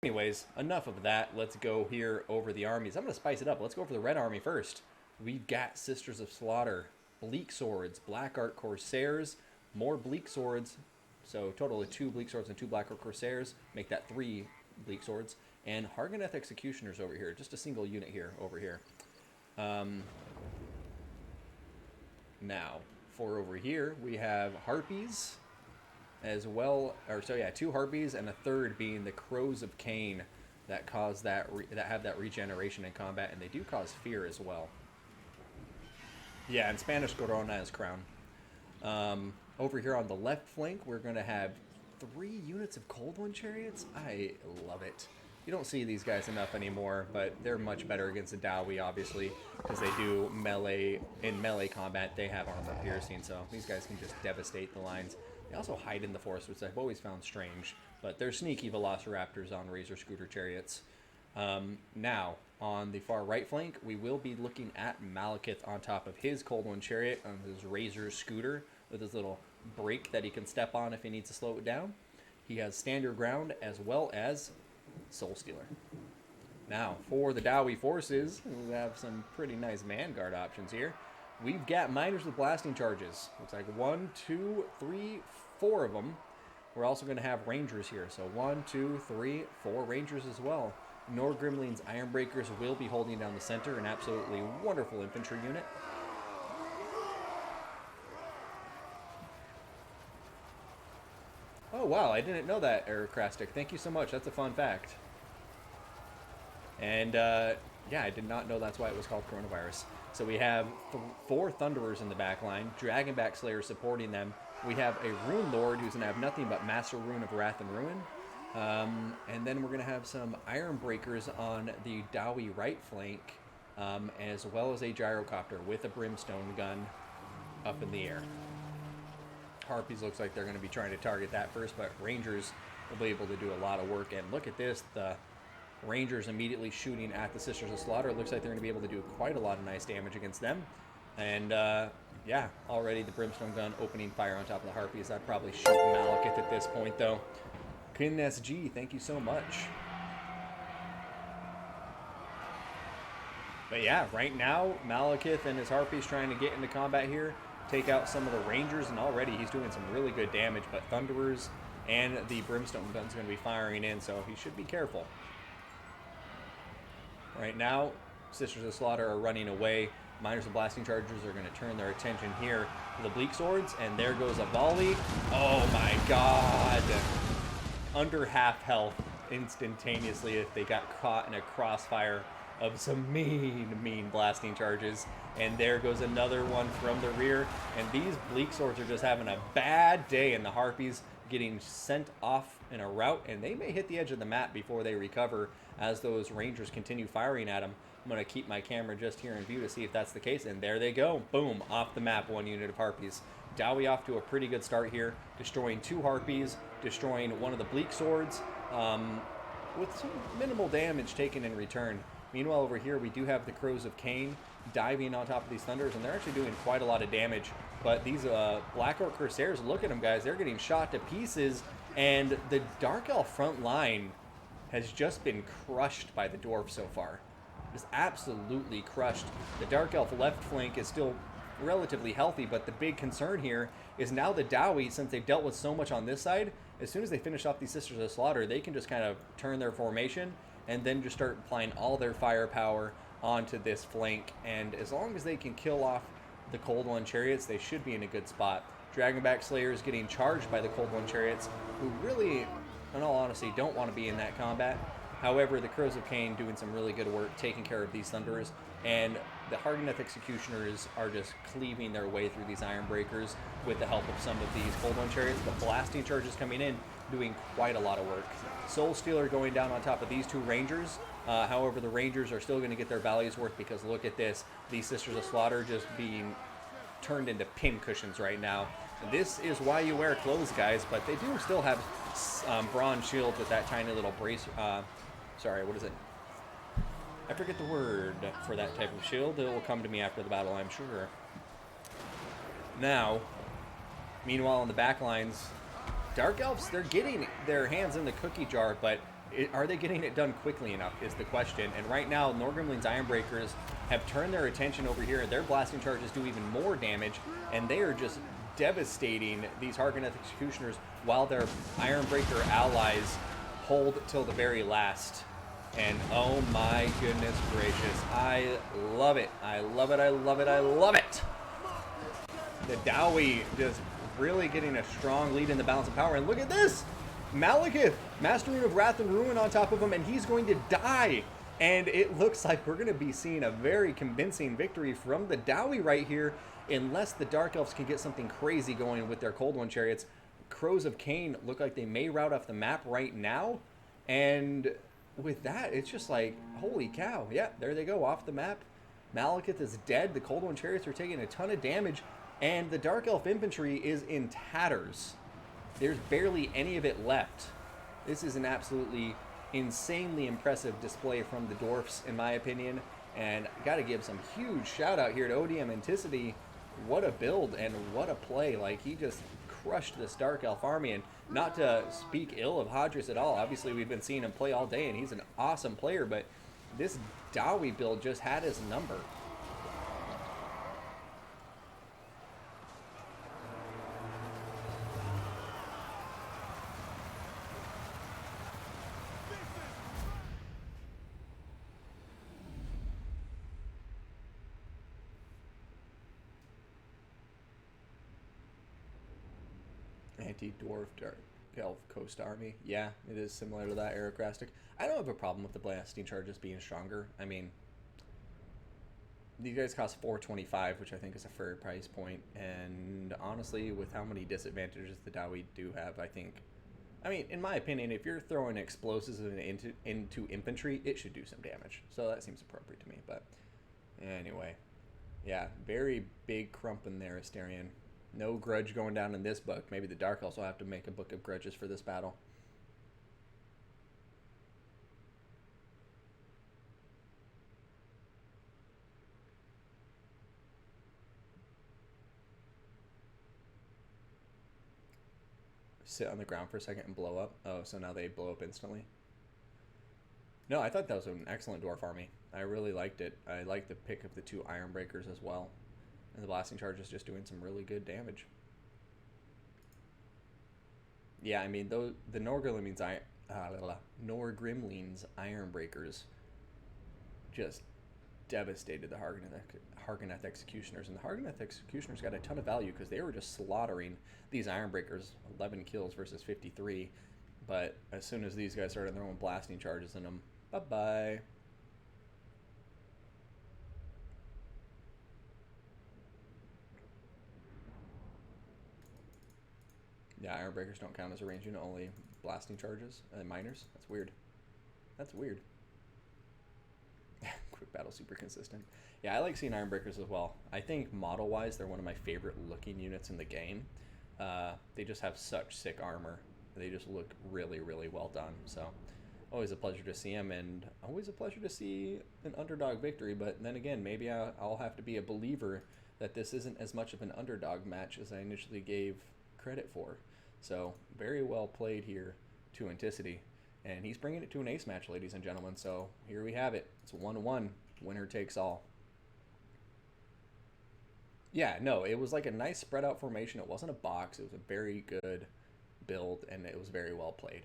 Anyways, enough of that. Let's go here over the armies. I'm going to spice it up. Let's go for the Red Army first. We've got Sisters of Slaughter, Bleak Swords, Black Art Corsairs, more Bleak Swords. So total of 2 Bleak Swords and 2 Black Art Corsairs. Make that 3 Bleak Swords. And Hargoneth Executioners over here. Just a single unit here, over here. Now, for over here, we have Harpies as well. Or so yeah, 2 Harpies and a third being the Crows of Cain that cause that have that regeneration in combat, and they do cause fear as well. Yeah, in Spanish, Corona is crown. Over here on the left flank, we're going to have 3 units of Cold One Chariots. I love it. You don't see these guys enough anymore, but they're much better against the Dowie, obviously, because they do melee. In melee combat, they have armor piercing, so these guys can just devastate the lines. They also hide in the forest, which I've always found strange, but they're sneaky velociraptors on Razor Scooter Chariots. Now, on the far right flank, we will be looking at Malekith on top of his Cold One Chariot on his Razor Scooter with his little brake that he can step on if he needs to slow it down. He has Stand Your Ground as well as Soul Stealer. Now, for the Dowie forces, we have some pretty nice Vanguard options here. We've got Miners with Blasting Charges. Looks like 1, 2, 3, 4 of them. We're also going to have Rangers here. So 1, 2, 3, 4 Rangers as well. Norgrimling's Ironbreakers will be holding down the center. An absolutely wonderful infantry unit. Oh, wow. I didn't know that, Aerocrastic. Thank you so much. That's a fun fact. And, yeah, I did not know that's why it was called Coronavirus. So we have 4 Thunderers in the back line, Dragonback Slayer supporting them. We have a Rune Lord who's going to have nothing but Master Rune of Wrath and Ruin. And then we're going to have some Ironbreakers on the Dowie right flank, as well as a Gyrocopter with a Brimstone gun up in the air. Harpies looks like they're going to be trying to target that first, but Rangers will be able to do a lot of work. And look at this, the Rangers immediately shooting at the Sisters of Slaughter. It looks like they're going to be able to do quite a lot of nice damage against them. And, yeah, already the Brimstone gun opening fire on top of the Harpies. I'd probably shoot Malekith at this point, though. Kin SG, thank you so much. But yeah, right now, Malekith and his Harpies trying to get into combat here, take out some of the Rangers, and already he's doing some really good damage, but Thunderers and the Brimstone gun's going to be firing in, so he should be careful. Right now, Sisters of Slaughter are running away. Miners and Blasting Chargers are going to turn their attention here to the Bleak Swords, and there goes a volley. Oh my god! Under half health instantaneously if they got caught in a crossfire of some mean Blasting Charges. And there goes another one from the rear, and these Bleak Swords are just having a bad day, and the Harpies getting sent off in a rout, and they may hit the edge of the map before they recover as those Rangers continue firing at them. I'm going to keep my camera just here in view to see if that's the case, and there they go. Boom, off the map, 1 unit of Harpies. Dowie off to a pretty good start here, destroying 2 Harpies, destroying 1 of the Bleak Swords, with some minimal damage taken in return. Meanwhile, over here, we do have the Crows of Cain diving on top of these Thunders, and they're actually doing quite a lot of damage. But these Black Orc Corsairs, look at them, guys. They're getting shot to pieces, and the Dark Elf front line has just been crushed by the Dwarfs so far. Just absolutely crushed. The Dark Elf left flank is still relatively healthy, but the big concern here is now the Dowie, since they've dealt with so much on this side, as soon as they finish off these Sisters of Slaughter, they can just kind of turn their formation and then just start applying all their firepower onto this flank. And as long as they can kill off the Cold One Chariots, they should be in a good spot. Dragonback Slayers getting charged by the Cold One Chariots, who really, in all honesty, don't want to be in that combat. However, the Crows of Cain doing some really good work taking care of these Thunderers, and the Hargoneth Executioners are just cleaving their way through these Ironbreakers with the help of some of these Cold One Chariots. The Blasting Charges coming in, doing quite a lot of work. Soul Stealer going down on top of these 2 Rangers. However, the Rangers are still going to get their value's worth, because look at this. These Sisters of Slaughter just being turned into pin cushions right now. This is why you wear clothes, guys, but they do still have bronze shields with that tiny little brace. Sorry, what is it? I forget the word for that type of shield. It will come to me after the battle, I'm sure. Now, meanwhile, on the back lines, Dark Elves, they're getting their hands in the cookie jar, but Are they getting it done quickly enough is the question. And right now, Norgrimling's Ironbreakers have turned their attention over here. Their blasting charges do even more damage, and they are just devastating these Hargoneth Executioners while their Ironbreaker allies hold till the very last. And oh my goodness gracious, I love it. I love it, I love it, I love it. The Dowie just really getting a strong lead in the balance of power. And look at this! Malekith, Master Rune of Wrath and Ruin on top of him, and he's going to die. And it looks like we're going to be seeing a very convincing victory from the Dowie right here, unless the Dark Elves can get something crazy going with their Cold One Chariots. Crows of Cain look like they may route off the map right now. And with that, it's just like, holy cow. Yeah, there they go, off the map. Malekith is dead. The Cold One Chariots are taking a ton of damage. And the Dark Elf infantry is in tatters. There's barely any of it left. This is an absolutely insanely impressive display from the Dwarfs, in my opinion. And got to give some huge shout out here to ODM Enticity. What a build and what a play. Like, he just crushed this Dark Elf army. And not to speak ill of Hadres at all. Obviously, we've been seeing him play all day, and he's an awesome player. But this Dowie build just had his number. Anti-dwarf Dark Elf Coast Army. Yeah, it is similar to that Aerocrastic. I don't have a problem with the blasting charges being stronger. I mean, these guys cost $425, which I think is a fair price point. And honestly, with how many disadvantages the Dowie do have, I mean, in my opinion, if you're throwing explosives into infantry, it should do some damage. So that seems appropriate to me. But anyway, yeah, very big crump in there, Asterion. No grudge going down in this book. Maybe the Dark Elves will have to make a book of grudges for this battle. Sit on the ground for a second and blow up. Oh, so now they blow up instantly. No, I thought that was an excellent dwarf army. I really liked it. I liked the pick of the two Ironbreakers as well. And the blasting charge is just doing some really good damage. Yeah, I mean, the Norgrimling's Ironbreakers just devastated the Hargoneth Executioners. And the Hargoneth Executioners got a ton of value because they were just slaughtering these Ironbreakers. 11 kills versus 53. But as soon as these guys started throwing blasting charges in them, bye-bye. Yeah, Ironbreakers don't count as a range unit, only blasting charges and miners. That's weird. That's weird. Quick battle, super consistent. Yeah, I like seeing Ironbreakers as well. I think model-wise, they're one of my favorite looking units in the game. They just have such sick armor. They just look really, really well done. So, always a pleasure to see them, and always a pleasure to see an underdog victory. But then again, maybe I'll have to be a believer that this isn't as much of an underdog match as I initially gave credit for. So very well played here to Enticity, and he's bringing it to an ace match, ladies and gentlemen. So here we have it. It's 1-1, winner takes all. Yeah, no, it was like a nice spread out formation. It wasn't a box. It was a very good build, and it was very well played.